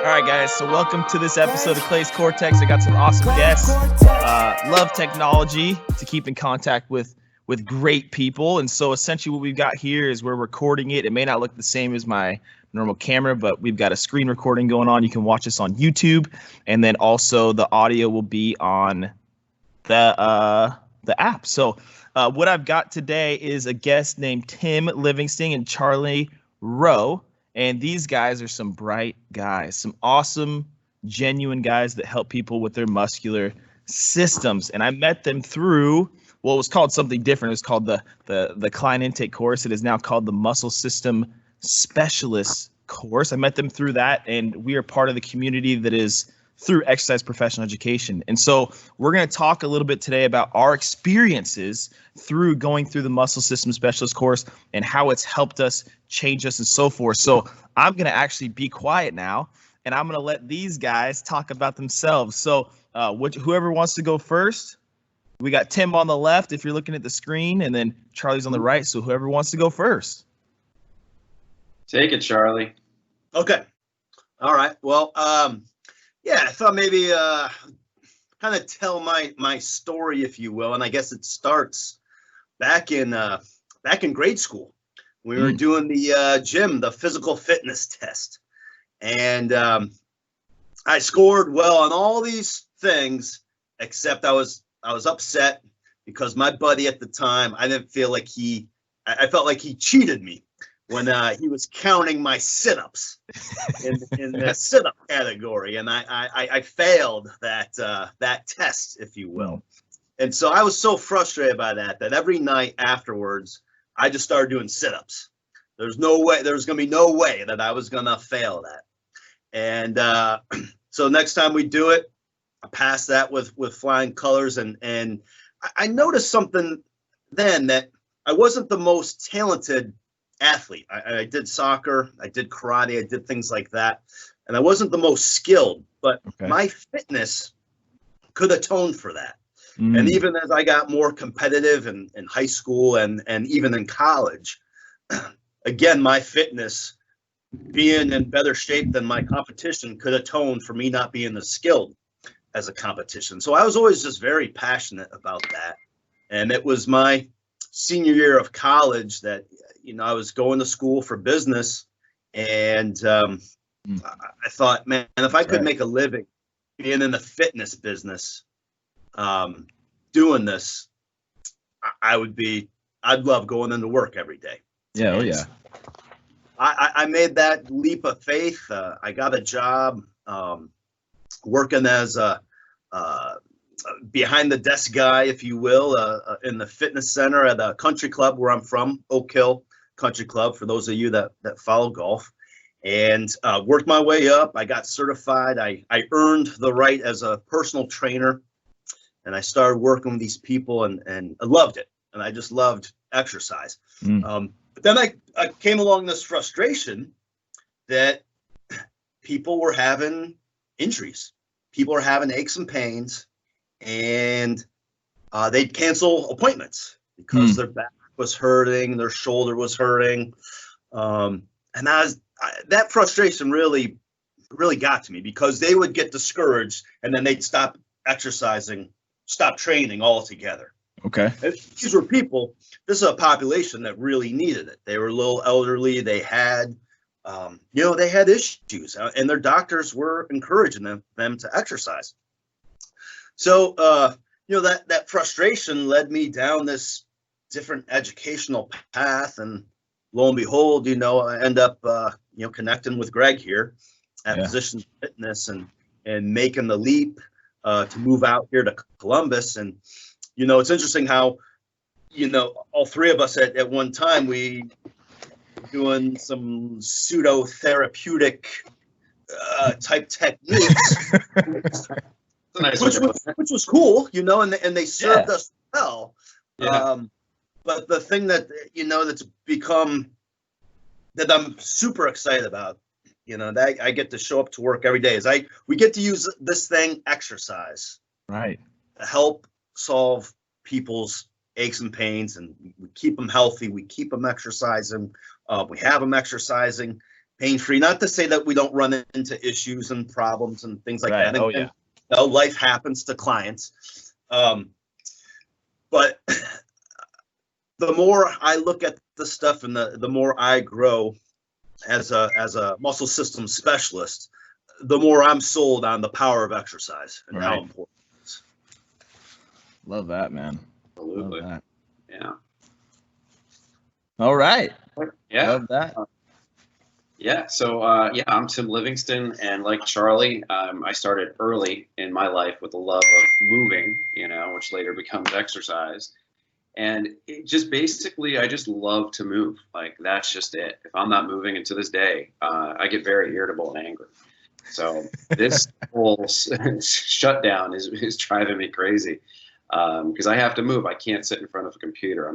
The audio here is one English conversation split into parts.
All right, guys, so welcome to this episode of Clay's Cortex. I got some awesome guests. Love technology to keep in contact with great people. And so essentially what we've got here is we're recording it. It may not look the same as my normal camera, but we've got a screen recording going on. You can watch us on YouTube. And then also the audio will be on the app. So what I've got today is a guest named Tim Livingston and Charlie Rowe. And these guys are some bright guys, some awesome, genuine guys that help people with their muscular systems. And I met them through, well, it was called something different. It was called the Client Intake course. It is now called the Muscle System Specialist course. I met them through that, and we are part of the community that is through Exercise Professional Education. And so we're going to talk a little bit today about our experiences through going through the Muscle System Specialist course and how it's helped us, change us, and so forth. So I'm going to actually be quiet now, and I'm going to let these guys talk about themselves. So whoever wants to go first, we got Tim on the left if you're looking at the screen, and then Charlie's on the right. So whoever wants to go first. Take it, Charlie. Okay. All right. Well, yeah, I thought maybe kind of tell my story, if you will, and I guess it starts back in grade school. We were doing the gym, the physical fitness test, and I scored well on all these things, except I was upset because my buddy at the time, I felt like he cheated me when he was counting my sit-ups in the sit-up category, and I failed that test, if you will. And so I was so frustrated by that every night afterwards, I just started doing sit-ups. There was going to be no way that I was going to fail that. And so next time we do it, I passed that with flying colors. And I noticed something then, that I wasn't the most talented athlete. I did soccer, I did karate, I did things like that, and I wasn't the most skilled, but my fitness could atone for that. And even as I got more competitive in high school and even in college, again, my fitness, being in better shape than my competition, could atone for me not being as skilled as a competition. So I was always just very passionate about that. And it was my senior year of college that, I was going to school for business, and I thought, man, if I could make a living being in the fitness business, doing this, I'd love going into work every day. Yeah. Oh, yeah. I made that leap of faith. I got a job working as a behind the desk guy, if you will, in the fitness center at a country club where I'm from, Oak Hill Country Club, for those of you that follow golf, and worked my way up. I got certified. I earned the right as a personal trainer, and I started working with these people, and I loved it. And I just loved exercise. But then I came along this frustration that people were having injuries. People were having aches and pains, and they'd cancel appointments because their back was hurting, their shoulder was hurting. And that frustration really got to me, because they would get discouraged and then they'd stop exercising, stop training altogether. Okay. And these were people, this is a population that really needed it. They were a little elderly. They had, they had issues, and their doctors were encouraging them to exercise. So, that frustration led me down this different educational path, and lo and behold, I end up, connecting with Greg here at Position Fitness and making the leap to move out here to Columbus. And, it's interesting how, all three of us at one time, we were doing some pseudo therapeutic type techniques, which was cool, and they served us well. Yeah. But the thing that, that's become, that I'm super excited about, that I get to show up to work every day, is we get to use this thing, exercise, right, to help solve people's aches and pains, and we keep them healthy. We keep them exercising. We have them exercising, pain-free. Not to say that we don't run into issues and problems and things like Right. that. And, Oh, yeah. you know, life happens to clients. But the more I look at the stuff and the more I grow as a muscle system specialist, the more I'm sold on the power of exercise and how Right. important it is. Love that, man. Absolutely. Love that. Yeah. All right. Yeah. Love that. Yeah. So, I'm Tim Livingston, and like Charlie, I started early in my life with the love of moving, which later becomes exercise. And it just basically, I just love to move. Like, that's just it. If I'm not moving, and to this day, I get very irritable and angry. So this whole shutdown is driving me crazy, because I have to move. I can't sit in front of a computer.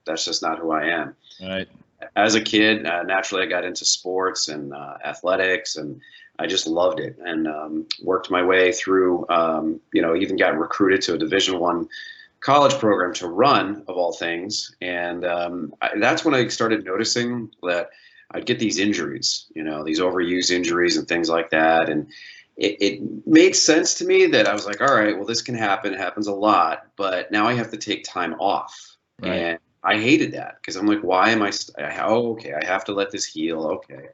That's just not who I am. Right. As a kid, naturally, I got into sports and athletics, and I just loved it, and worked my way through, even got recruited to a Division I college program to run, of all things. And that's when I started noticing that I'd get these injuries, these overuse injuries and things like that. And it made sense to me that I was like, all right, well, this can happen. It happens a lot, but now I have to take time off. Right. And I hated that, because I'm like, why am I? Okay, I have to let this heal. Okay.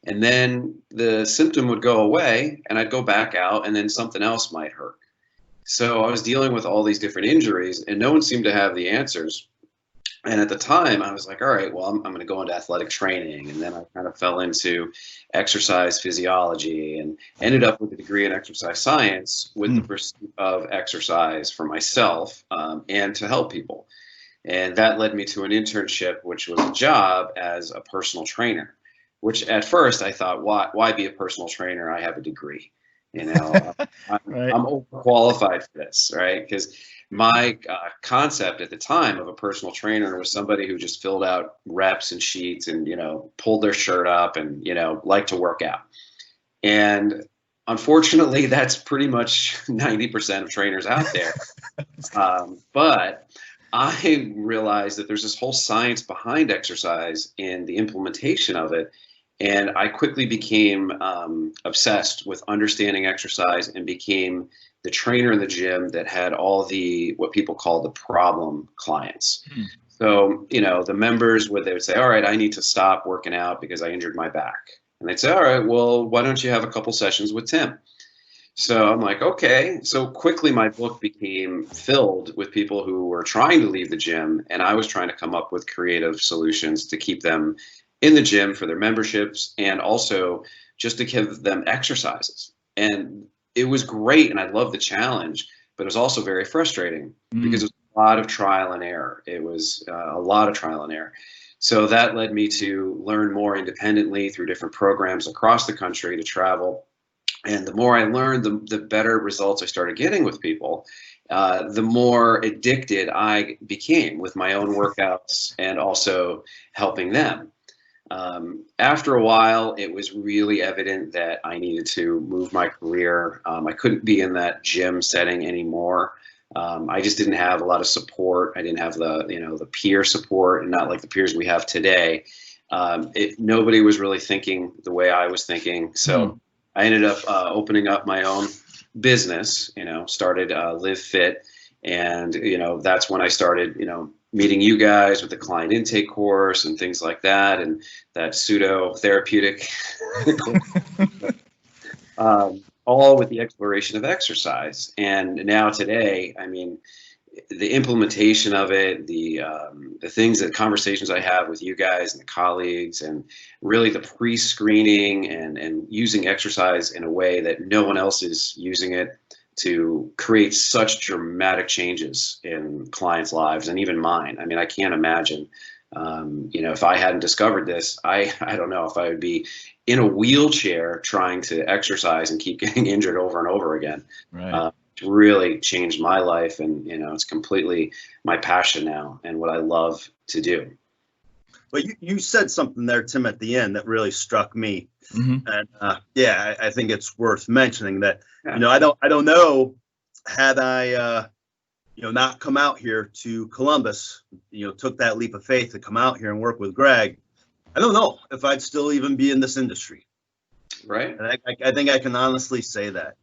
And then the symptom would go away, and I'd go back out, and then something else might hurt. So I was dealing with all these different injuries, and no one seemed to have the answers. And at the time, I was like, all right, well, I'm going to go into athletic training. And then I kind of fell into exercise physiology and ended up with a degree in exercise science with the pursuit of exercise for myself, and to help people. And that led me to an internship, which was a job as a personal trainer, which at first I thought, why be a personal trainer? I have a degree. Right. I'm overqualified for this, right? Because my concept at the time of a personal trainer was somebody who just filled out reps and sheets and, pulled their shirt up and, liked to work out. And unfortunately, that's pretty much 90% of trainers out there. But I realized that there's this whole science behind exercise and the implementation of it. And I quickly became obsessed with understanding exercise, and became the trainer in the gym that had all the, what people call the problem clients. So, the members they would say, all right, I need to stop working out because I injured my back. And they'd say, all right, well, why don't you have a couple sessions with Tim? So I'm like, okay. So quickly my book became filled with people who were trying to leave the gym, and I was trying to come up with creative solutions to keep them in the gym for their memberships, and also just to give them exercises. And it was great, and I loved the challenge, but it was also very frustrating because it was a lot of trial and error. It was a lot of trial and error. So that led me to learn more independently through different programs across the country, to travel. And the more I learned, the better results I started getting with people. The more addicted I became with my own workouts and also helping them. After a while, it was really evident that I needed to move my career. I couldn't be in that gym setting anymore. I just didn't have a lot of support. I didn't have the peer support, and not like the peers we have today. Nobody was really thinking the way I was thinking. So I ended up opening up my own business, started Live Fit. And, that's when I started, meeting you guys with the client intake course and things like that, and that pseudo therapeutic, all with the exploration of exercise. And now today, I mean, the implementation of it, the conversations I have with you guys and the colleagues, and really the pre-screening and using exercise in a way that no one else is using it, to create such dramatic changes in clients' lives, and even mine. I mean, I can't imagine, if I hadn't discovered this, I don't know if I would be in a wheelchair trying to exercise and keep getting injured over and over again. Right. It's really changed my life, and, it's completely my passion now and what I love to do. But you said something there, Tim, at the end that really struck me. And I think it's worth mentioning that, I don't know, had I, not come out here to Columbus, took that leap of faith to come out here and work with Greg, I don't know if I'd still even be in this industry. Right. And I think I can honestly say that.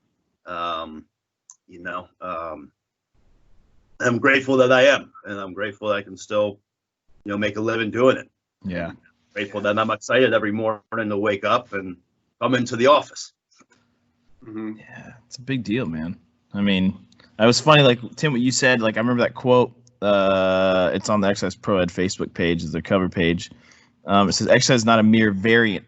I'm grateful that I am, and I'm grateful that I can still, make a living doing it. Yeah. Grateful that I'm excited every morning to wake up and come into the office. Mm-hmm. Yeah, it's a big deal, man. I mean, it was funny, like Tim, what you said. Like I remember that quote. It's on the Exercise Pro Ed Facebook page, is their cover page. It says, "Exercise is not a mere variant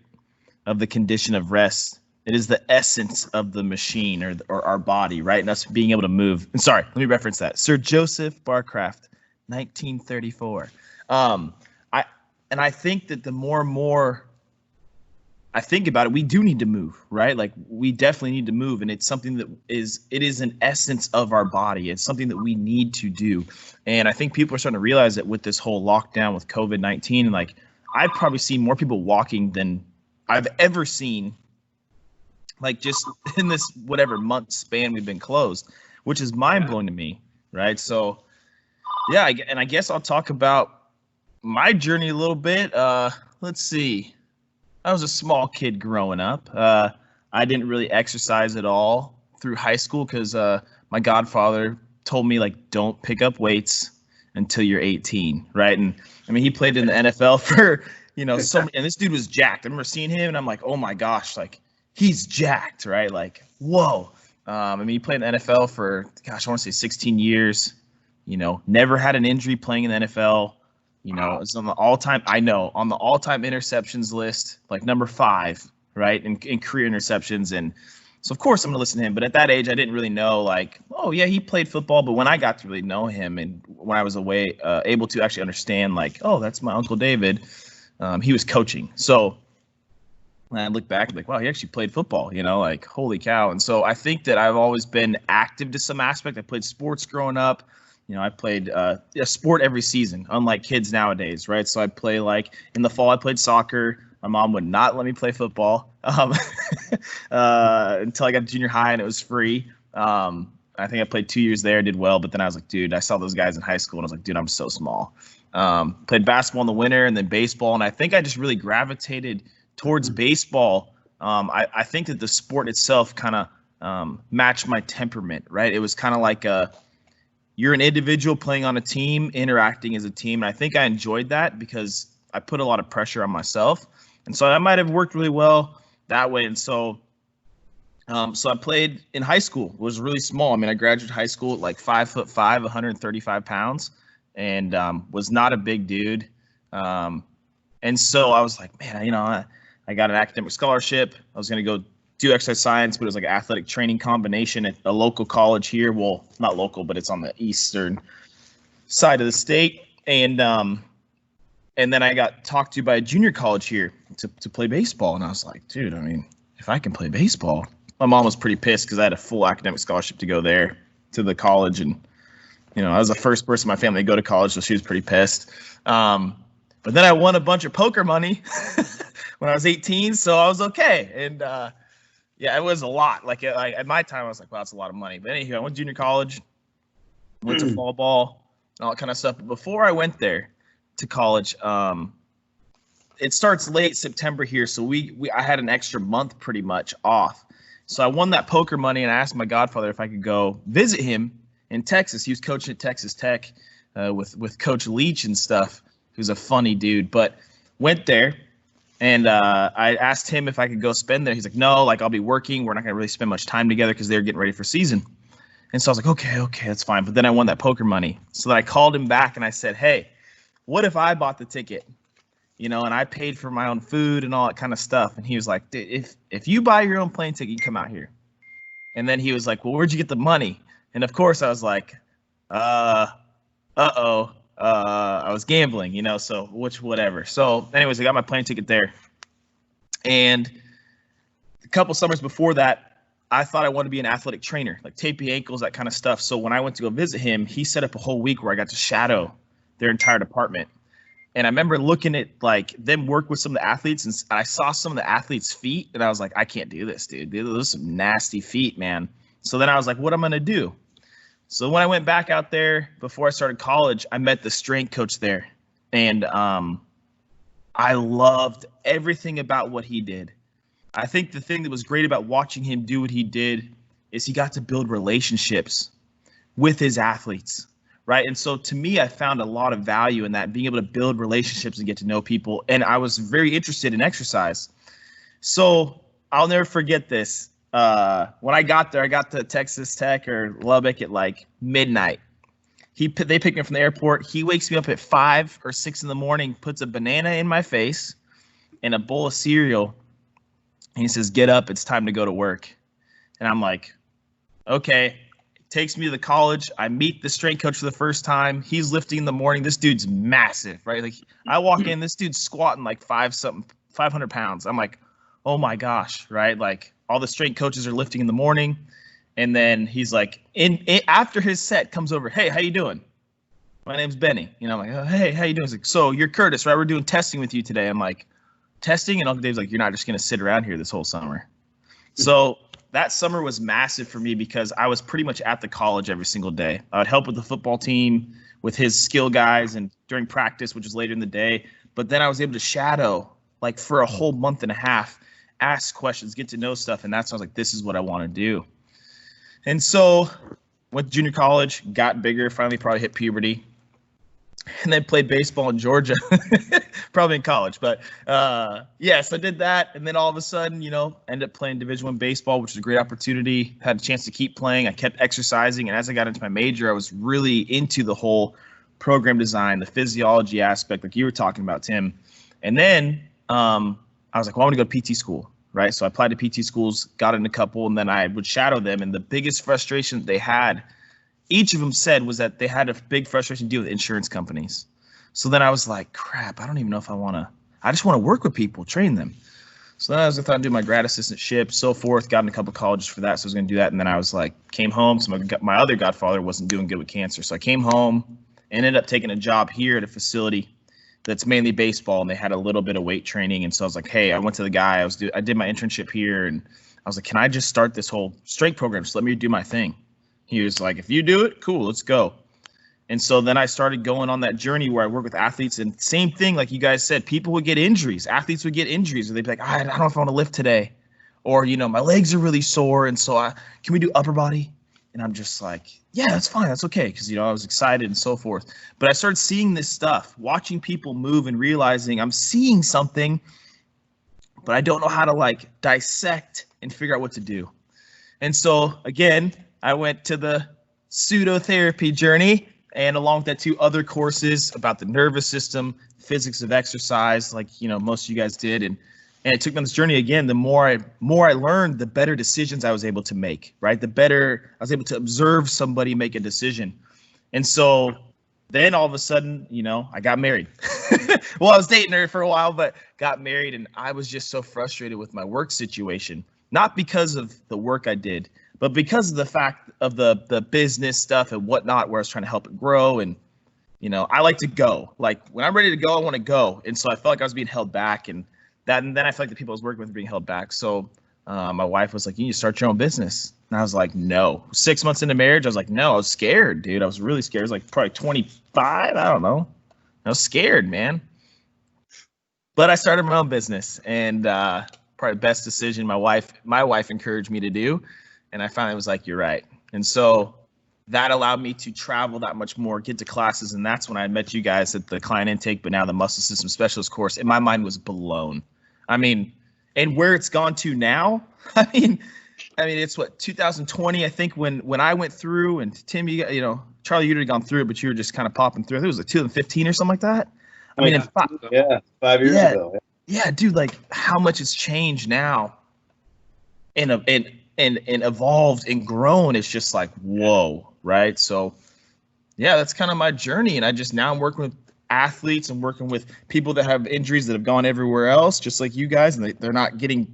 of the condition of rest. It is the essence of the machine or our body, right? And us being able to move." And sorry, let me reference that. Sir Joseph Barcraft, 1934. I think that the more and more I think about it, we do need to move, right? Like we definitely need to move, and it's something that is an essence of our body. It's something that we need to do, and I think people are starting to realize that with this whole lockdown with COVID-19. Like I've probably seen more people walking than I've ever seen, like just in this whatever month span we've been closed, which is mind blowing to me, right? So, yeah, I guess I'll talk about my journey a little bit. Let's see. I was a small kid growing up. I didn't really exercise at all through high school because my godfather told me, like, don't pick up weights until you're 18, right? And I mean, he played in the NFL for, and this dude was jacked. I remember seeing him, and I'm like, oh my gosh, like he's jacked, right? Like, whoa. I mean, he played in the NFL for, gosh, I want to say 16 years. Never had an injury playing in the NFL. It's on the all-time interceptions list, like number 5, right, in career interceptions. And so, of course, I'm going to listen to him. But at that age, I didn't really know, like, oh, yeah, he played football. But when I got to really know him and when I was able to actually understand, like, oh, that's my Uncle David, he was coaching. So when I look back, I'm like, wow, he actually played football, like, holy cow. And so I think that I've always been active to some aspect. I played sports growing up. I played a sport every season, unlike kids nowadays, right? So I play, like, in the fall, I played soccer. My mom would not let me play football until I got to junior high, and it was free. I think I played 2 years there, did well, but then I was like, dude, I saw those guys in high school, and I was like, dude, I'm so small. Played basketball in the winter and then baseball, and I think I just really gravitated towards baseball. I think that the sport itself kind of matched my temperament, right? It was kind of like you're an individual playing on a team, interacting as a team. And I think I enjoyed that because I put a lot of pressure on myself. And so I might have worked really well that way. And so I played in high school. It was really small. I mean, I graduated high school at like 5'5", 135 pounds, and was not a big dude. And so I was like, man, I got an academic scholarship. I was going to go do exercise science, but it was like an athletic training combination at a local college here. Well, not local, but it's on the eastern side of the state. And then I got talked to by a junior college here to play baseball. And I was like, dude, I mean, if I can play baseball. My mom was pretty pissed because I had a full academic scholarship to go there to the college. And, I was the first person in my family to go to college, so she was pretty pissed. But then I won a bunch of poker money when I was 18, so I was okay. And, yeah, it was a lot. Like at my time, I was like, wow, that's a lot of money. But anyway, I went to junior college, went to fall ball, and all that kind of stuff. But before I went there to college, it starts late September here. So I had an extra month pretty much off. So I won that poker money, and I asked my godfather if I could go visit him in Texas. He was coaching at Texas Tech with Coach Leach and stuff. He was a funny dude, but went there. And I asked him if I could go spend there. He's like, no, like I'll be working. We're not going to really spend much time together because they're getting ready for season. And so I was like, okay, that's fine. But then I won that poker money. So then I called him back and I said, hey, what if I bought the ticket? And I paid for my own food and all that kind of stuff. And he was like, if you buy your own plane ticket, you come out here. And then he was like, well, where'd you get the money? And of course I was like, uh-oh. I was gambling, so whatever. So anyways, I got my plane ticket there. And a couple summers before that, I thought I wanted to be an athletic trainer, like taping ankles, that kind of stuff. So when I went to go visit him, he set up a whole week where I got to shadow their entire department. And I remember looking at like them work with some of the athletes, and I saw some of the athletes' feet, and I was like, I can't do this, dude. Those are some nasty feet, man. So then I was like, what am I going to do? So when I went back out there before I started college, I met the strength coach there. And I I loved everything about what he did. I think the thing that was great about watching him do what he did is he got to build relationships with his athletes, right? And so to me, I found a lot of value in that, being able to build relationships and get to know people. And I was very interested in exercise. So I'll never forget this. When I got there, I got to Texas Tech or Lubbock at like midnight. They picked me up from the airport. He wakes me up at 5 or 6 in the morning, puts a banana in my face and a bowl of cereal. And he says, "Get up, it's time to go to work." And I'm like, okay. Takes me to the college. I meet the strength coach for the first time. He's lifting in the morning. This dude's massive, right? Like I walk in, this dude's squatting like 500 pounds. I'm like, oh my gosh, right? Like all the strength coaches are lifting in the morning. And then he's like, after his set comes over, "Hey, how you doing? My name's Benny." You know, I'm like, "Oh, hey, how you doing?" He's like, "So you're Curtis, right? We're doing testing with you today." I'm like, "Testing?" And Uncle Dave's like, "You're not just going to sit around here this whole summer." So that summer was massive for me because I was pretty much at the college every single day. I would help with the football team, with his skill guys, and during practice, which was later in the day. But then I was able to shadow like for a whole month and a half, ask questions, get to know stuff. And that's when I was like, this is what I want to do. And so went to junior college, got bigger, finally probably hit puberty, and then played baseball in Georgia, probably in college. But yes, I did that. And then all of a sudden, ended up playing Division I baseball, which was a great opportunity. Had a chance to keep playing. I kept exercising. And as I got into my major, I was really into the whole program design, the physiology aspect, like you were talking about, Tim. And then I was like, well, I want to go to PT school. Right. So I applied to PT schools, got in a couple, and then I would shadow them. And the biggest frustration they had, each of them said, was that they had a big frustration to deal with insurance companies. So then I was like, crap, I don't even know if I just want to work with people, train them. So then I was thought I'd do my grad assistantship, so forth, got in a couple of colleges for that. So I was going to do that. And then I was like, came home. So my other godfather wasn't doing good with cancer. So I came home, ended up taking a job here at a facility that's mainly baseball, and they had a little bit of weight training. And so I was like, hey, I went to the guy, I did my internship here, and I was like, can I just start this whole strength program? Just let me do my thing. He was like, if you do it, cool, let's go. And so then I started going on that journey where I work with athletes, and same thing, like you guys said, people would get injuries. Athletes would get injuries, or they'd be like, I don't know if I want to lift today, or, my legs are really sore. And so can we do upper body? And I'm just like, yeah, that's fine. That's okay. Because, I was excited and so forth. But I started seeing this stuff, watching people move and realizing I'm seeing something, but I don't know how to dissect and figure out what to do. And so, again, I went to the pseudotherapy journey, and along with that, 2 other courses about the nervous system, physics of exercise, like, most of you guys did. And it took me on this journey again. The more I learned, the better decisions I was able to make, right? The better I was able to observe somebody make a decision. And so then all of a sudden, I got married. Well, I was dating her for a while, but got married, and I was just so frustrated with my work situation, not because of the work I did, but because of the fact of the business stuff and whatnot, where I was trying to help it grow. And, I like to go. Like when I'm ready to go, I want to go. And so I felt like I was being held back, and then I felt like the people I was working with were being held back. So my wife was like, you need to start your own business. And I was like, no. 6 months into marriage, I was like, no. I was scared, dude. I was really scared. I was like probably 25. I don't know. I was scared, man. But I started my own business, and probably the best decision my wife encouraged me to do. And I finally was like, you're right. And so that allowed me to travel that much more, get to classes. And that's when I met you guys at the client intake, but now the muscle system specialist course. And my mind was blown. And where it's gone to now, it's what, 2020, I think, when I went through, and Tim, Charlie, you'd have gone through it, but you were just kind of popping through. I think it was like 2015 or something like that. 5 years ago. Yeah, dude, like how much it's changed now and evolved and grown. It's just like, whoa, right? So yeah, that's kind of my journey. And now I'm working with athletes and working with people that have injuries that have gone everywhere else, just like you guys, and they're not getting,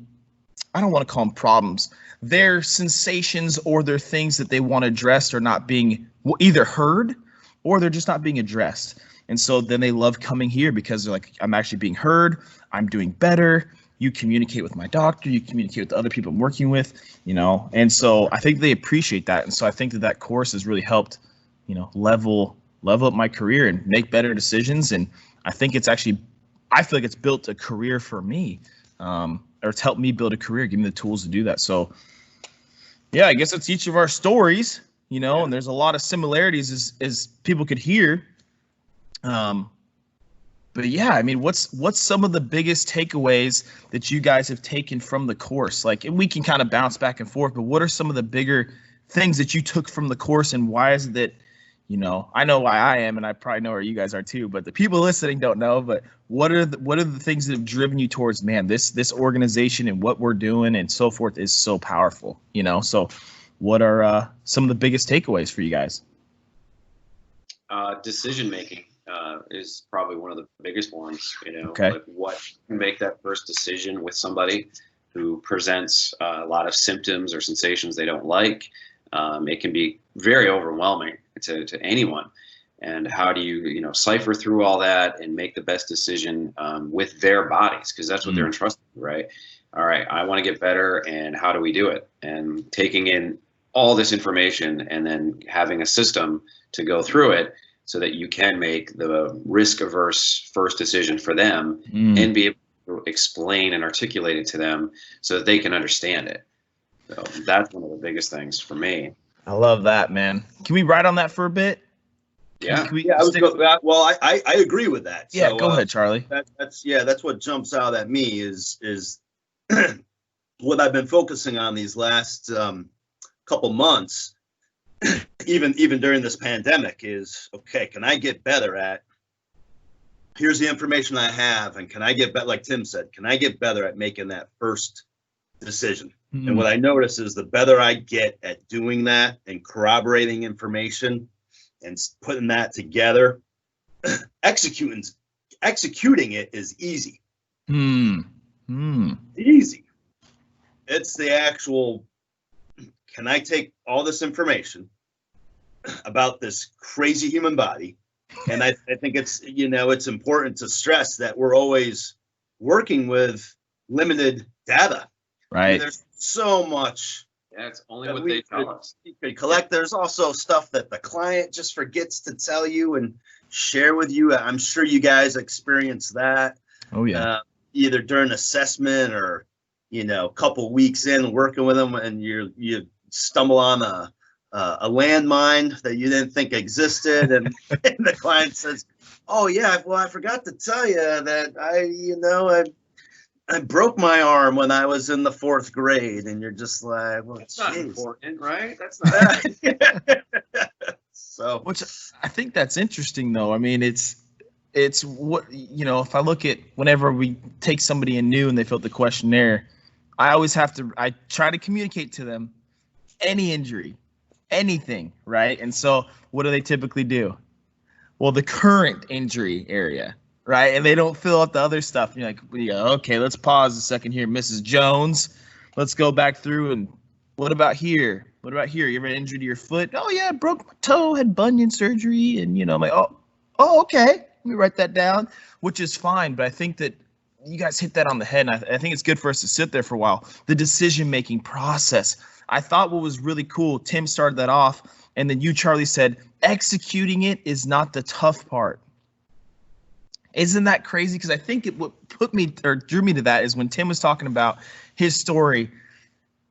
I don't want to call them problems. They're sensations, or they're things that they want addressed, or not being either heard, or they're just not being addressed. And so then they love coming here because they're like, I'm actually being heard. I'm doing better. You communicate with my doctor. You communicate with the other people I'm working with, And so I think they appreciate that. And so I think that course has really helped, level up my career and make better decisions. And I think it's actually, I feel like it's built a career for me, or it's helped me build a career, give me the tools to do that. So yeah, I guess it's each of our stories, you know, and there's a lot of similarities as people could hear. But yeah, I mean, what's some of the biggest takeaways that you guys have taken from the course? Like, and we can kind of bounce back and forth, but what are some of the bigger things that you took from the course, and why is it that, you know, I know why I am, and I probably know where you guys are too, but the people listening don't know. But what are the things that have driven you towards, man, this organization and what we're doing and so forth is so powerful, you know? So what are some of the biggest takeaways for you guys? Decision making is probably one of the biggest ones. You know, Okay. like what can make that first decision with somebody who presents a lot of symptoms or sensations they don't like. It can be very overwhelming to anyone. And how do you cipher through all that and make the best decision with their bodies? Because that's what they're entrusted with, right? All right, I want to get better, and how do we do it? And taking in all this information and then having a system to go through it so that you can make the risk-averse first decision for them and be able to explain and articulate it to them so that they can understand it. So that's one of the biggest things for me. I love that, man. Can we ride on that for a bit? Yeah. Well, I agree with that. Yeah, So, go ahead, Charlie. That's what jumps out at me is what I've been focusing on these last couple months, even during this pandemic, is okay, can I get better at, here's the information I have, and can I get better, like Tim said, can I get better at making that first decision? And what I notice is the better I get at doing that and corroborating information and putting that together, executing it is easy. Easy. It's the actual, can I take all this information about this crazy human body? And I think it's important to stress that we're always working with limited data. Right. I mean, there's so much. Yeah, it's only what they tell us. You could collect. There's also stuff that the client just forgets to tell you and share with you. I'm sure you guys experience that. Oh yeah. Either during assessment or, a couple weeks in working with them, and you stumble on a landmine that you didn't think existed, and the client says, "Oh yeah, well I forgot to tell you that I broke my arm when I was in the 4th grade," and you're just like, "Well, that's not important, right? That's not." So, which I think that's interesting, though. I mean, it's what, if I look at whenever we take somebody in new and they fill out the questionnaire, I try to communicate to them any injury, anything, right? And so what do they typically do? Well, the current injury area, right? And they don't fill out the other stuff. And you're like, okay, let's pause a second here, Mrs. Jones. Let's go back through, and what about here? What about here? You ever injured your foot? Oh yeah, I broke my toe, had bunion surgery, and I'm like, oh, okay. Let me write that down, which is fine. But I think that you guys hit that on the head, and I think it's good for us to sit there for a while. The decision-making process. I thought what was really cool, Tim started that off, and then you, Charlie, said executing it is not the tough part. Isn't that crazy? Because I think what put me or drew me to that is when Tim was talking about his story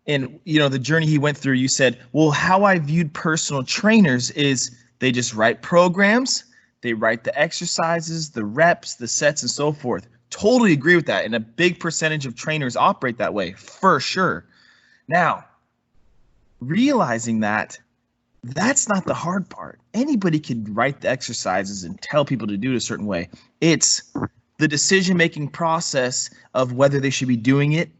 and the journey he went through. You said, well, how I viewed personal trainers is they just write programs, they write the exercises, the reps, the sets, and so forth. Totally agree with that. And a big percentage of trainers operate that way, for sure. Now, realizing that that's not the hard part. Anybody could write the exercises and tell people to do it a certain way. It's the decision-making process of whether they should be doing it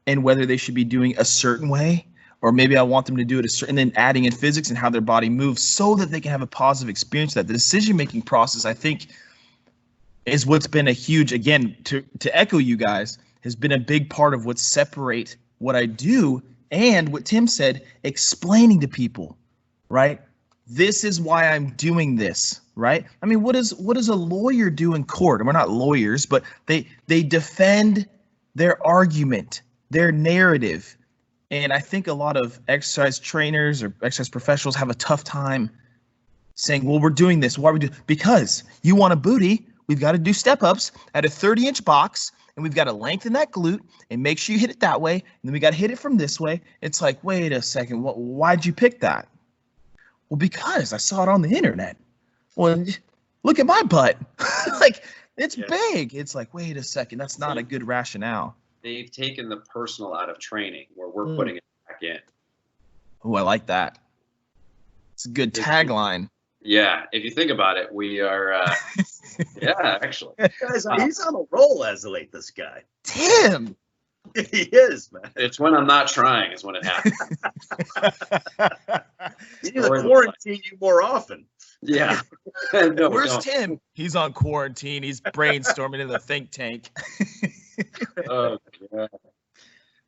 and whether they should be doing a certain way, or maybe I want them to do it a certain, and then adding in physics and how their body moves so that they can have a positive experience. That the decision-making process, I think, is what's been a huge, again, to echo you guys, has been a big part of what separate what I do and what Tim said, explaining to people, right? This is why I'm doing this, right? I mean, what does a lawyer do in court? And we're not lawyers, but they defend their argument, their narrative. And I think a lot of exercise trainers or exercise professionals have a tough time saying, well, we're doing this. Why are we doing? Because you want a booty. we've got to do step ups at a 30-inch box, and we've got to lengthen that glute and make sure you hit it that way. And then we got to hit it from this way. It's like, wait a second, why'd you pick that? Well, because I saw it on the internet. Well, look at my butt. Like, it's big. It's like, wait a second, that's not a good rationale. They've taken the personal out of training where we're putting it back in. Oh, I like that. It's a good tagline. Yeah, if you think about it, we are, yeah, actually. Guys, he's on a roll as of late, this guy. Tim! He is, man. It's when I'm not trying is when it happens. You need to quarantine you more often. Yeah. No, where's Tim? He's on quarantine. He's brainstorming in the think tank. Oh, God.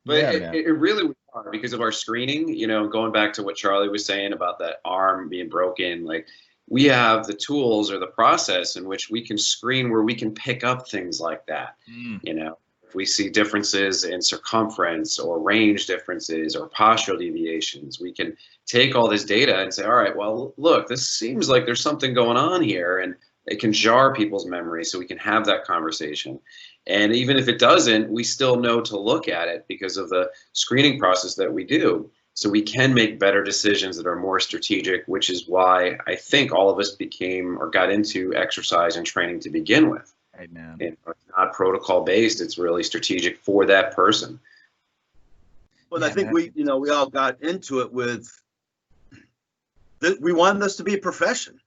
But it really was hard because of our screening, you know, going back to what Charlie was saying about that arm being broken, like we have the tools or the process in which we can screen where we can pick up things like that. You know, if we see differences in circumference or range differences or postural deviations, we can take all this data and say, all right, well, look, this seems like there's something going on here, and it can jar people's memory, so we can have that conversation. And even if it doesn't, we still know to look at it because of the screening process that we do. So we can make better decisions that are more strategic, which is why I think all of us became or got into exercise and training to begin with. Right, man. And it's not protocol based, it's really strategic for that person. Well, I think we all got into it with, we wanted this to be a profession.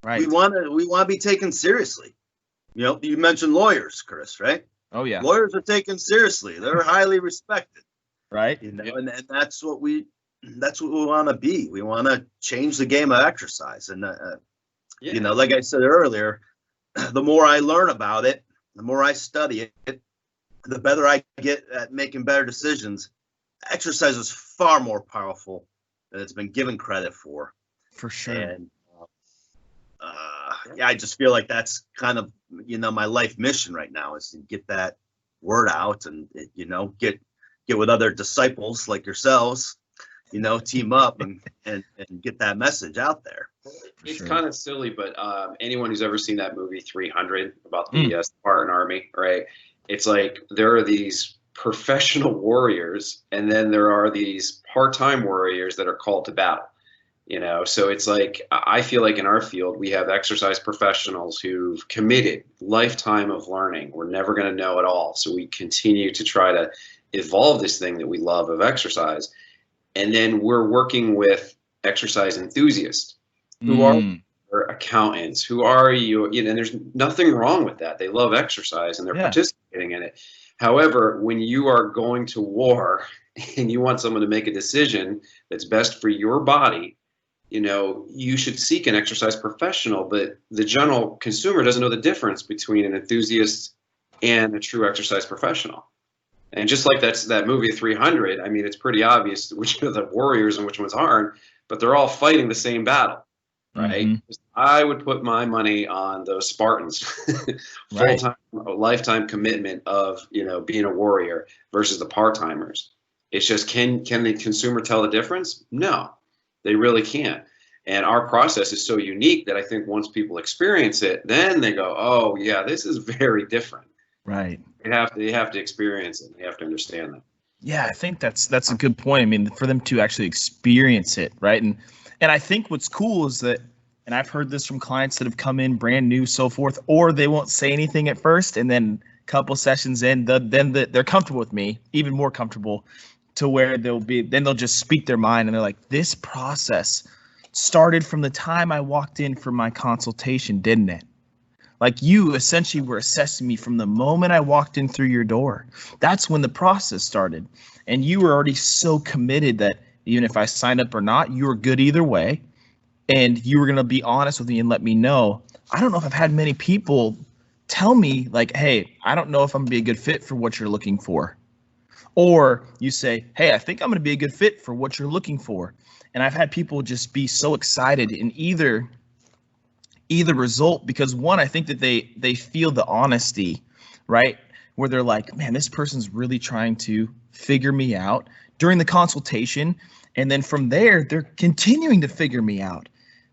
Right. We want to be taken seriously. You know, you mentioned lawyers, Chris, right? Oh, yeah. Lawyers are taken seriously. They're highly respected. Right. You know, and that's what we want to be. We want to change the game of exercise. And, you know, like I said earlier, the more I learn about it, the more I study it, the better I get at making better decisions. Exercise is far more powerful than it's been given credit for. For sure. And yeah, I just feel like that's kind of, you know, my life mission right now is to get that word out and, you know, get with other disciples like yourselves, you know, team up and get that message out there. It's kind of silly, but anyone who's ever seen that movie 300 about the Spartan army, right? It's like there are these professional warriors, and then there are these part-time warriors that are called to battle. You know, so it's like, I feel like in our field, we have exercise professionals who've committed lifetime of learning. We're never going to know it all. So we continue to try to evolve this thing that we love of exercise. And then we're working with exercise enthusiasts who are accountants, who are you know, and there's nothing wrong with that. They love exercise and they're participating in it. However, when you are going to war and you want someone to make a decision that's best for your body, you know, you should seek an exercise professional, but the general consumer doesn't know the difference between an enthusiast and a true exercise professional. And just like that movie 300, I mean, it's pretty obvious which are the warriors and which ones aren't, but they're all fighting the same battle, right? I would put my money on those Spartans, full-time, lifetime commitment of, you know, being a warrior versus the part-timers. It's just, can the consumer tell the difference? No. They really can't. And our process is so unique that I think once people experience it, then they go, oh, yeah, this is very different. Right. They have to experience it. They have to understand that. Yeah, I think that's a good point. I mean, for them to actually experience it, right? And I think what's cool is that, and I've heard this from clients that have come in brand new, so forth, or they won't say anything at first, and then a couple sessions in, they're comfortable with me, even more comfortable, to where they'll just speak their mind, and they're like, this process started from the time I walked in for my consultation, didn't it? Like, you essentially were assessing me from the moment I walked in through your door. That's when the process started. And you were already so committed that even if I signed up or not, you were good either way. And you were going to be honest with me and let me know. I don't know if I've had many people tell me, like, hey, I don't know if I'm going to be a good fit for what you're looking for. Or you say, hey, I think I'm going to be a good fit for what you're looking for. And I've had people just be so excited in either result, because one, I think that they feel the honesty, right? Where they're like, man, this person's really trying to figure me out during the consultation. And then from there, they're continuing to figure me out.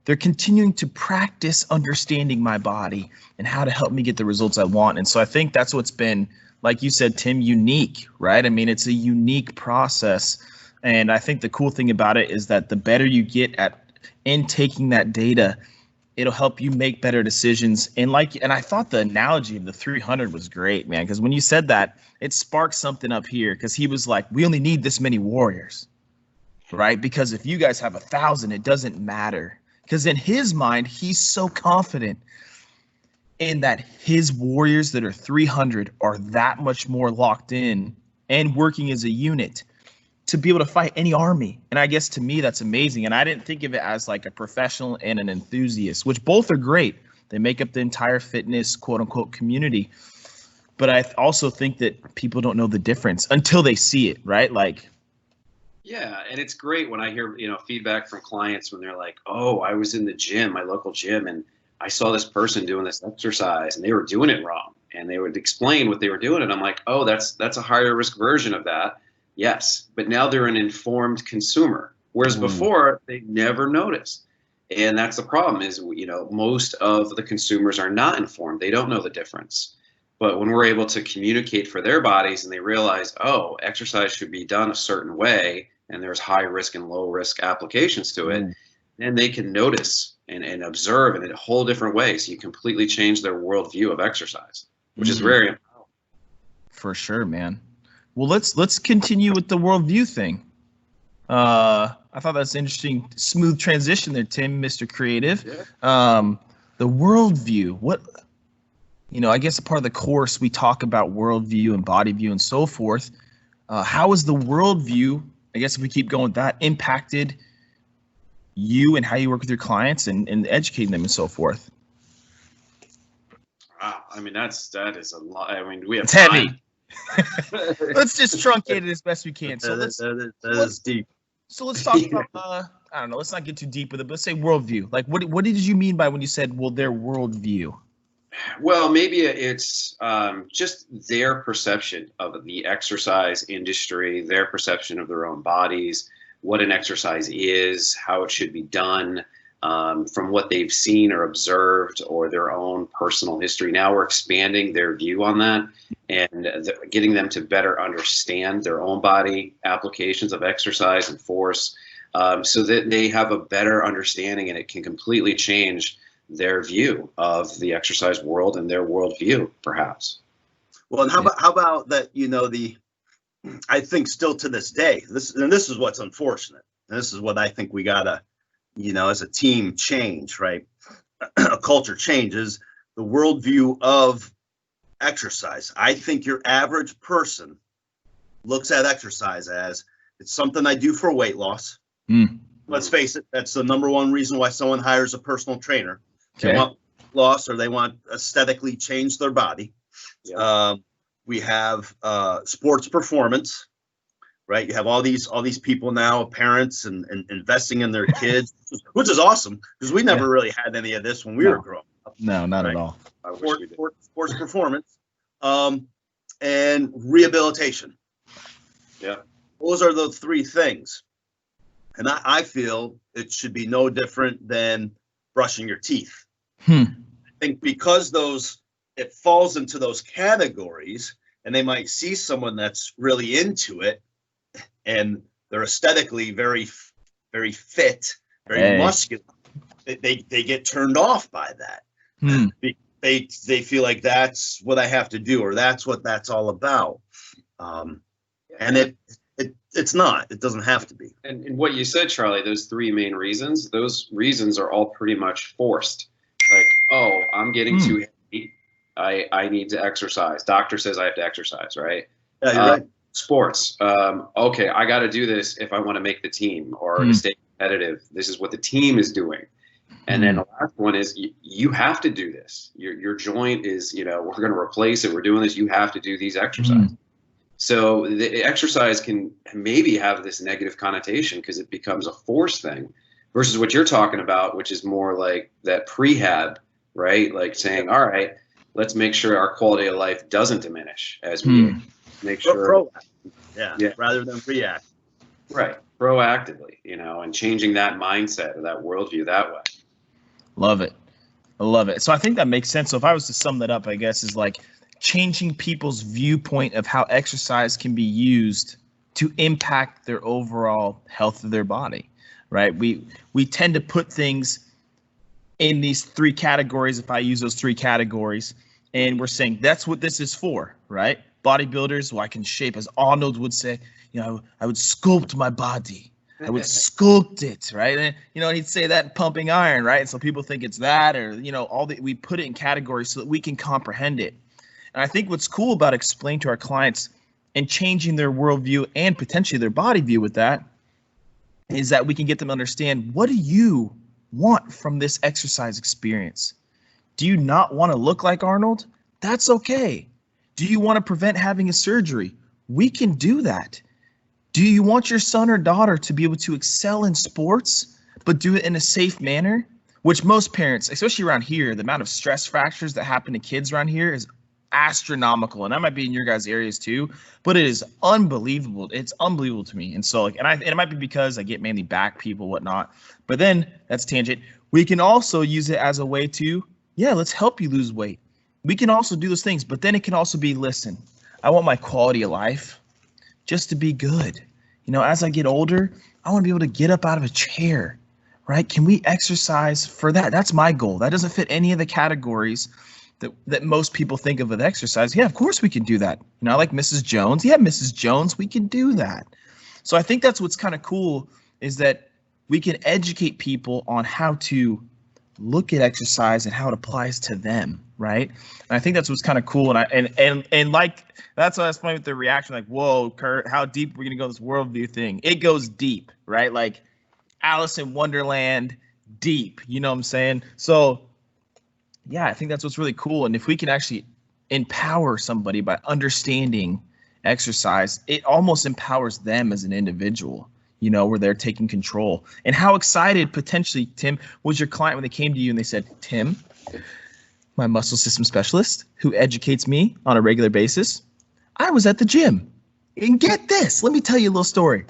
they're continuing to practice understanding my body and how to help me get the results I want. And so I think that's what's been, like you said, Tim, unique, right? I mean, it's a unique process. And I think the cool thing about it is that the better you get at intaking that data, it'll help you make better decisions. And I thought the analogy of the 300 was great, man, because when you said that, it sparked something up here, because he was like, we only need this many warriors, right? Because if you guys have 1,000, it doesn't matter. Because in his mind, he's so confident in that his warriors that are 300 are that much more locked in and working as a unit to be able to fight any army. And I guess to me, that's amazing. And I didn't think of it as like a professional and an enthusiast, which both are great. They make up the entire fitness, quote unquote, community. But I also think that people don't know the difference until they see it, right? Like, yeah, and it's great when I hear, feedback from clients when they're like, oh, I was in the gym, my local gym, and I saw this person doing this exercise and they were doing it wrong. And they would explain what they were doing. And I'm like, oh, that's a higher risk version of that. Yes, but now they're an informed consumer, whereas before they never noticed. And that's the problem is, most of the consumers are not informed. They don't know the difference. But when we're able to communicate for their bodies and they realize, oh, exercise should be done a certain way, and there's high risk and low risk applications to it, then they can notice and observe in a whole different way. So you completely change their worldview of exercise, which is very important. For sure, man. Well, let's continue with the worldview thing. I thought that's an interesting, smooth transition there, Tim, Mr. Creative. Yeah. The worldview. What, I guess a part of the course we talk about worldview and body view and so forth. How is the worldview, I guess if we keep going with that, impacted you and how you work with your clients and educating them and so forth? Wow, I mean that is a lot. I mean we have it's heavy. Let's just truncate it as best we can. So that is deep. So let's talk about I don't know. Let's not get too deep with it. But let's say worldview. Like what did you mean by when you said, well, their worldview? Well, maybe it's just their perception of the exercise industry, their perception of their own bodies, what an exercise is, how it should be done, from what they've seen or observed or their own personal history. Now we're expanding their view on that and getting them to better understand their own body applications of exercise and force, so that they have a better understanding and it can completely change their view of the exercise world and their worldview, perhaps. Well, and how about that? I think still to this day, this is what's unfortunate. And this is what I think we gotta, as a team change, right? A culture changes the worldview of exercise. I think your average person looks at exercise as it's something I do for weight loss. Let's face it, that's the number one reason why someone hires a personal trainer. They want loss or they want aesthetically change their body. Yeah. We have sports performance, right? You have all these people now, parents and investing in their kids, which is awesome because we never really had any of this when we were growing up. No, not at all. Sports performance, and rehabilitation. Yeah, those are the three things, and I feel it should be no different than brushing your teeth. I think because it falls into those categories, and they might see someone that's really into it, and they're aesthetically very, very fit, very muscular. They get turned off by that. They feel like that's what I have to do, or that's what that's all about. And it's not. It doesn't have to be. And what you said, Charlie, those three main reasons, those reasons are all pretty much forced. Like, oh, I'm getting too heavy. I need to exercise. Doctor says I have to exercise, right? Yeah, you're right. Sports. Okay, I got to do this if I want to make the team or to stay competitive. This is what the team is doing. And then the last one is you have to do this. Your joint is, we're going to replace it. We're doing this. You have to do these exercises. So the exercise can maybe have this negative connotation because it becomes a force thing versus what you're talking about, which is more like that prehab, right? Like saying, all right, let's make sure our quality of life doesn't diminish as we make sure. Yeah, rather than react. Right, proactively, and changing that mindset or that worldview that way. Love it. I love it. So I think that makes sense. So if I was to sum that up, I guess is like changing people's viewpoint of how exercise can be used to impact their overall health of their body, right? We tend to put things in these three categories, if I use those three categories, and we're saying that's what this is for, right? Bodybuilders, well, I can shape, as Arnold would say, I would sculpt my body. I would sculpt it, right? And, he'd say that in pumping iron, right? And so people think it's that, or, we put it in categories so that we can comprehend it. And I think what's cool about explaining to our clients and changing their worldview and potentially their body view with that is that we can get them to understand, what do you want from this exercise experience? Do you not want to look like Arnold? That's okay. Do you want to prevent having a surgery? We can do that. Do you want your son or daughter to be able to excel in sports, but do it in a safe manner? Which most parents, especially around here, the amount of stress fractures that happen to kids around here is astronomical. And that might be in your guys' areas too, but it is unbelievable. It's unbelievable to me. And so and it might be because I get mainly back people, whatnot, but then that's tangent. We can also use it as a way to, let's help you lose weight. We can also do those things, but then it can also be, listen, I want my quality of life just to be good. As I get older, I want to be able to get up out of a chair, right? Can we exercise for that? That's my goal. That doesn't fit any of the categories that most people think of with exercise. Yeah, of course we can do that. Like Mrs. Jones. Yeah, Mrs. Jones, we can do that. So I think that's what's kind of cool, is that we can educate people on how to look at exercise and how it applies to them, right? And I think that's what's kind of cool. And like, that's why I was playing with the reaction, like, whoa, Kurt, how deep are we gonna go this worldview thing? It goes deep, right? Like Alice in Wonderland, deep, you know what I'm saying? So yeah, I think that's what's really cool. And if we can actually empower somebody by understanding exercise, it almost empowers them as an individual, where they're taking control. And how excited potentially, Tim, was your client when they came to you and they said, Tim, my muscle system specialist who educates me on a regular basis, I was at the gym. And get this, let me tell you a little story.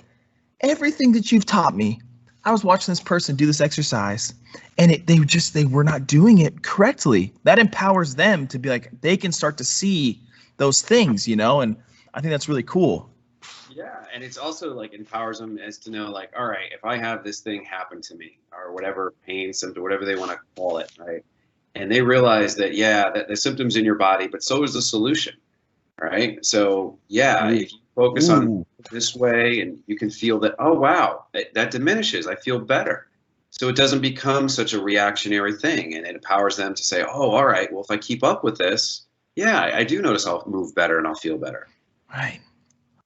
Everything that you've taught me, I was watching this person do this exercise, and they were not doing it correctly. That empowers them to be like, they can start to see those things, and I think that's really cool. Yeah, and it's also like empowers them as to know, like, all right, if I have this thing happen to me, or whatever pain symptom, whatever they want to call it, right? And they realize that, that the symptom's in your body, but so is the solution, right? So if you focus on this way, and you can feel that, oh wow, that diminishes. I feel better. So it doesn't become such a reactionary thing, and it empowers them to say, oh, all right, well, if I keep up with this, I do notice I'll move better and I'll feel better. Right.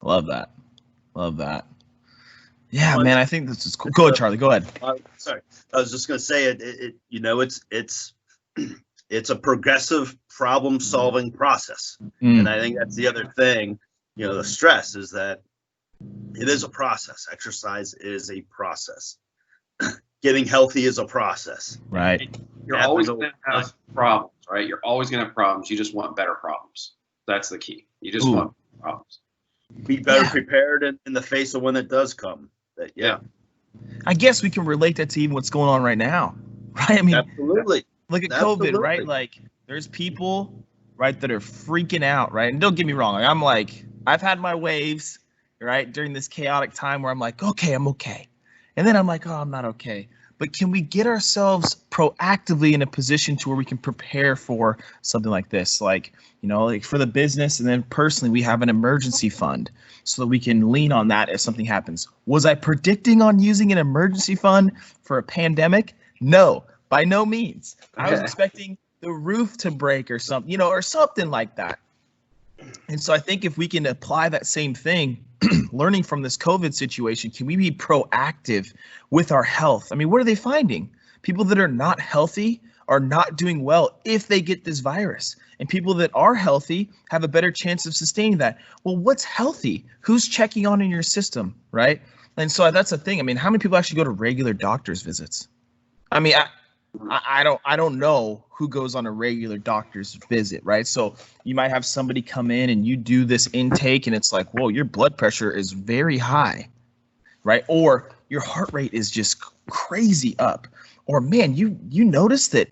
Love that. Yeah, man, I think this is cool. Go ahead, Charlie. Go ahead. Sorry, I was just going to say it's a progressive problem-solving process, and I think that's the other thing. The stress is that it is a process. Exercise is a process. Getting healthy is a process. Right. You're always going to have problems, right? You're always going to have problems. You just want better problems. That's the key. You just want problems. Be better prepared in the face of when it does come. I guess we can relate that to even what's going on right now, right? I mean, absolutely. Look at COVID, right? Like, there's people, right, that are freaking out, right? And don't get me wrong, I've had my waves, right, during this chaotic time where I'm like, okay, I'm okay. And then I'm like, oh, I'm not okay. But can we get ourselves proactively in a position to where we can prepare for something like this? Like, like for the business, and then personally, we have an emergency fund so that we can lean on that if something happens. Was I predicting on using an emergency fund for a pandemic? No, by no means. I was expecting the roof to break or something, or something like that. And so I think if we can apply that same thing, learning from this COVID situation, can we be proactive with our health? I mean, what are they finding? People that are not healthy are not doing well if they get this virus. And people that are healthy have a better chance of sustaining that. Well, what's healthy? Who's checking on in your system, right? And so that's the thing. I mean, how many people actually go to regular doctor's visits? I mean, I don't know who goes on a regular doctor's visit, right? So you might have somebody come in and you do this intake and it's like, whoa, your blood pressure is very high, right? Or your heart rate is just crazy up. or man, you notice that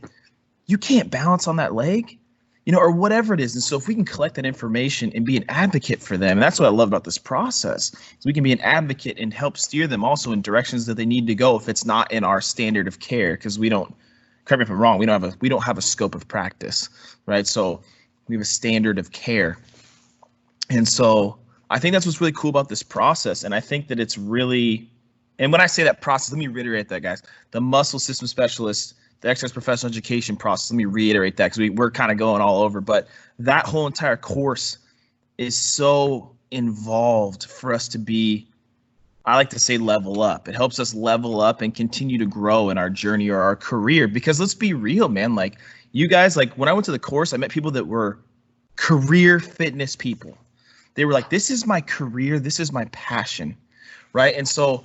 you can't balance on that leg, or whatever it is. And so if we can collect that information and be an advocate for them, and that's what I love about this process, is we can be an advocate and help steer them also in directions that they need to go if it's not in our standard of care, because we don't, correct me if I'm wrong, we don't have a scope of practice, right? So we have a standard of care. And so I think that's what's really cool about this process. And I think that it's really, and when I say that process, let me reiterate that, guys. The muscle system specialist, the exercise professional education process, let me reiterate that, because we're kind of going all over, but that whole entire course is so involved for us to be, I like to say, level up. It helps us level up and continue to grow in our journey or our career, because let's be real, man. Like you guys, like when I went to the course, I met people that were career fitness people. They were like, this is my career, this is my passion, right? And so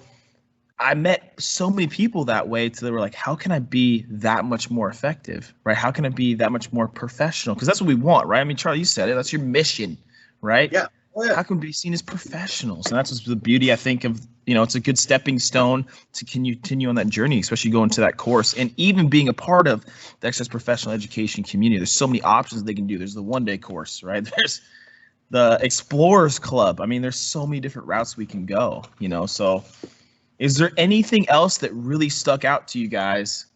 I met so many people that way, so they were like, how can I be that much more effective, right? How can I be that much more professional? Because that's what we want, right? I mean, Charlie, you said it. That's your mission, right? Yeah. Oh, yeah. How can we be seen as professionals? And that's what's the beauty, I think, of, it's a good stepping stone to continue on that journey, especially going to that course and even being a part of the exercise professional education community. There's so many options they can do. There's the one-day course, right? There's the Explorers Club. I mean, there's so many different routes we can go, so is there anything else that really stuck out to you guys?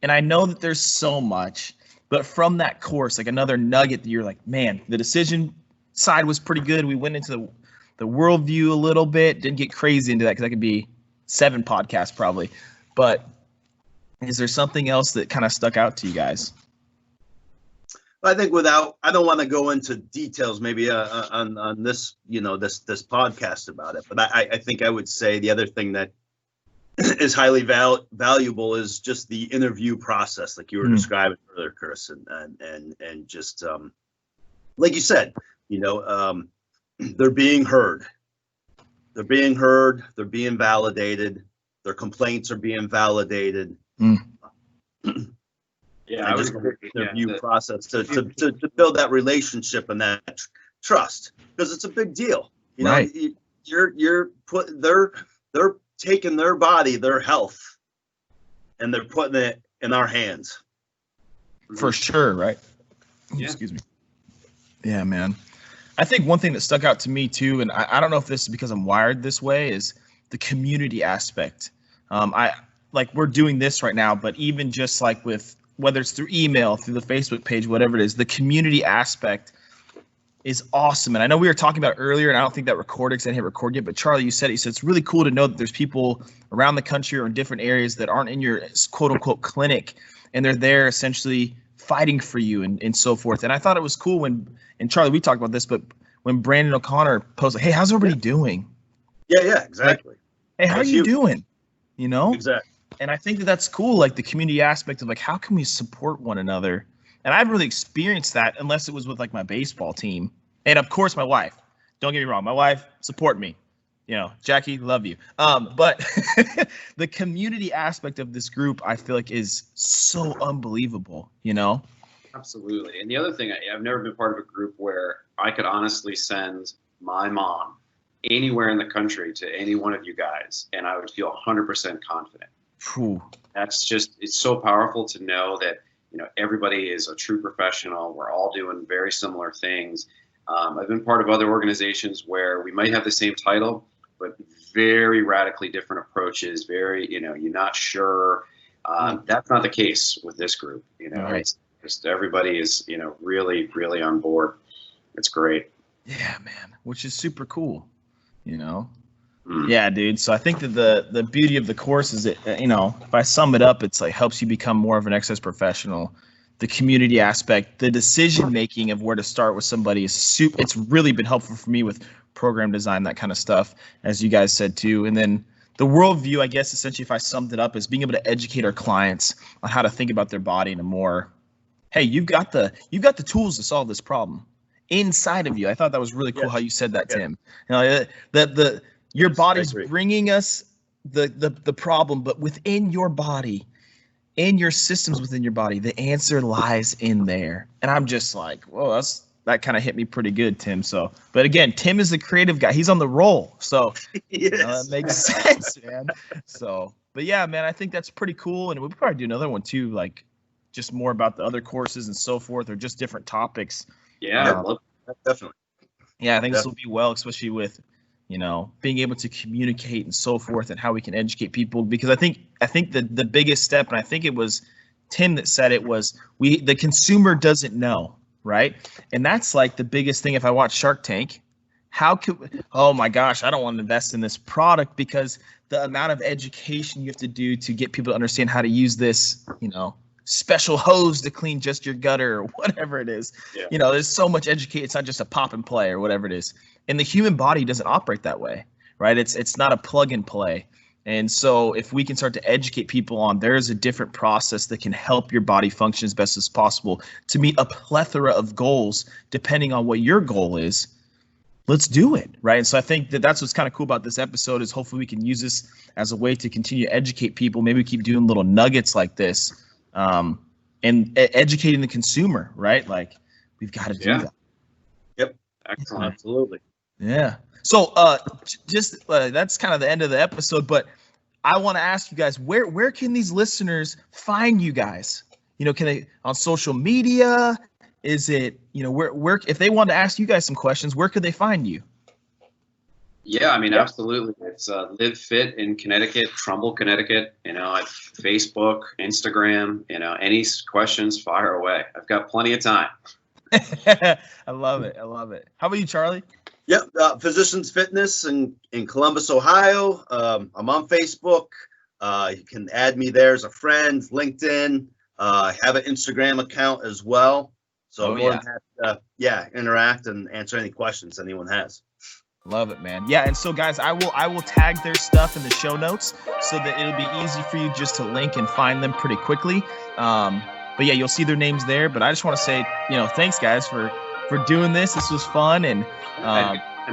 And I know that there's so much, but from that course, like another nugget that you're like, man, the decision side was pretty good. We went into the worldview a little bit, didn't get crazy into that because that could be 7 podcasts probably. But is there something else that kind of stuck out to you guys? I think I don't want to go into details maybe on this, this podcast about it, but I think I would say the other thing that is highly valuable is just the interview process, like you were describing earlier, Chris, and just like you said, they're being heard. They're being heard. They're being validated. Their complaints are being validated. Yeah, just interview process to build that relationship and that trust, because it's a big deal. Right. They're taking their body, their health, and they're putting it in our hands. For sure, right? Yeah. Excuse me. Yeah, man. I think one thing that stuck out to me too, and I don't know if this is because I'm wired this way, is the community aspect. We're doing this right now, but even just like with, whether it's through email, through the Facebook page, whatever it is, the community aspect is awesome. And I know we were talking about earlier, and I don't think that Cortex didn't hit record yet, but Charlie, you said it's really cool to know that there's people around the country or in different areas that aren't in your quote unquote clinic, and they're there essentially fighting for you and so forth. And I thought it was cool when, and Charlie, we talked about this, but when Brandon O'Connor posted, hey, how's everybody doing? Yeah, exactly. Like, hey, how are you doing? Exactly. And I think that that's cool, like the community aspect of like, how can we support one another? And I haven't really experienced that unless it was with like my baseball team. And of course, my wife. Don't get me wrong. My wife support me. Jackie, love you. But the community aspect of this group, I feel like is so unbelievable, Absolutely. And the other thing, I've never been part of a group where I could honestly send my mom anywhere in the country to any one of you guys, and I would feel 100% confident. Whew. That's just, it's so powerful to know that, everybody is a true professional. We're all doing very similar things. I've been part of other organizations where we might have the same title, but very radically different approaches, you're not sure. That's not the case with this group. Right. It's just everybody is, really, really on board. It's great. Yeah, man, which is super cool, Yeah, dude. So I think that the beauty of the course is that, if I sum it up, it's like helps you become more of an exercise professional. The community aspect, the decision making of where to start with somebody is it's really been helpful for me with program design, that kind of stuff, as you guys said too. And then the worldview, I guess, essentially, if I summed it up, is being able to educate our clients on how to think about their body in a more, hey, you've got the tools to solve this problem inside of you. I thought that was really cool how you said that, Tim. Your body's bringing us the problem, but within your body, in your systems within your body, the answer lies in there. And I'm just like, whoa, that kind of hit me pretty good, Tim. So, but again, Tim is the creative guy. He's on the roll. So that makes sense, man. So, But yeah, man, I think that's pretty cool. And we'll probably do another one too, like just more about the other courses and so forth, or just different topics. Yeah, Definitely. Yeah, I think this will be well, especially with, being able to communicate and so forth, and how we can educate people. Because I think the biggest step, and I think it was Tim that said it, was the consumer doesn't know, right? And that's like the biggest thing. If I watch Shark Tank, oh my gosh, I don't want to invest in this product because the amount of education you have to do to get people to understand how to use this, special hose to clean just your gutter or whatever it is. Yeah. There's so much education. It's not just a pop and play or whatever it is. And the human body doesn't operate that way, right? It's not a plug and play. And so if we can start to educate people on there's a different process that can help your body function as best as possible to meet a plethora of goals, depending on what your goal is, let's do it, right? And so I think that's what's kind of cool about this episode is hopefully we can use this as a way to continue to educate people. Maybe we keep doing little nuggets like this. And educating the consumer, right? Like we've got to do that. Yep. Excellent. Absolutely. Yeah. So that's kind of the end of the episode, but I want to ask you guys, where can these listeners find you guys? Can they on social media? Is it, where if they want to ask you guys some questions, where could they find you? Yeah, I mean, absolutely. It's Live Fit in Connecticut, Trumbull, Connecticut. At Facebook, Instagram. Any questions, fire away. I've got plenty of time. I love it. How about you, Charlie? Yep. Physicians Fitness in Columbus, Ohio. I'm on Facebook. You can add me there as a friend. LinkedIn. I have an Instagram account as well. So more than happy to, interact and answer any questions anyone has. Love it, man. Yeah, and so guys, I will tag their stuff in the show notes so that it'll be easy for you just to link and find them pretty quickly. But yeah, you'll see their names there. But I just want to say, thanks guys for doing this. This was fun, and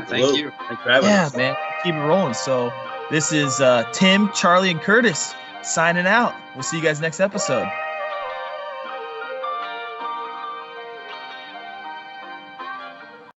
thank you. Thanks for having us. Yeah, man, keep it rolling. So this is Tim, Charlie, and Curtis signing out. We'll see you guys next episode.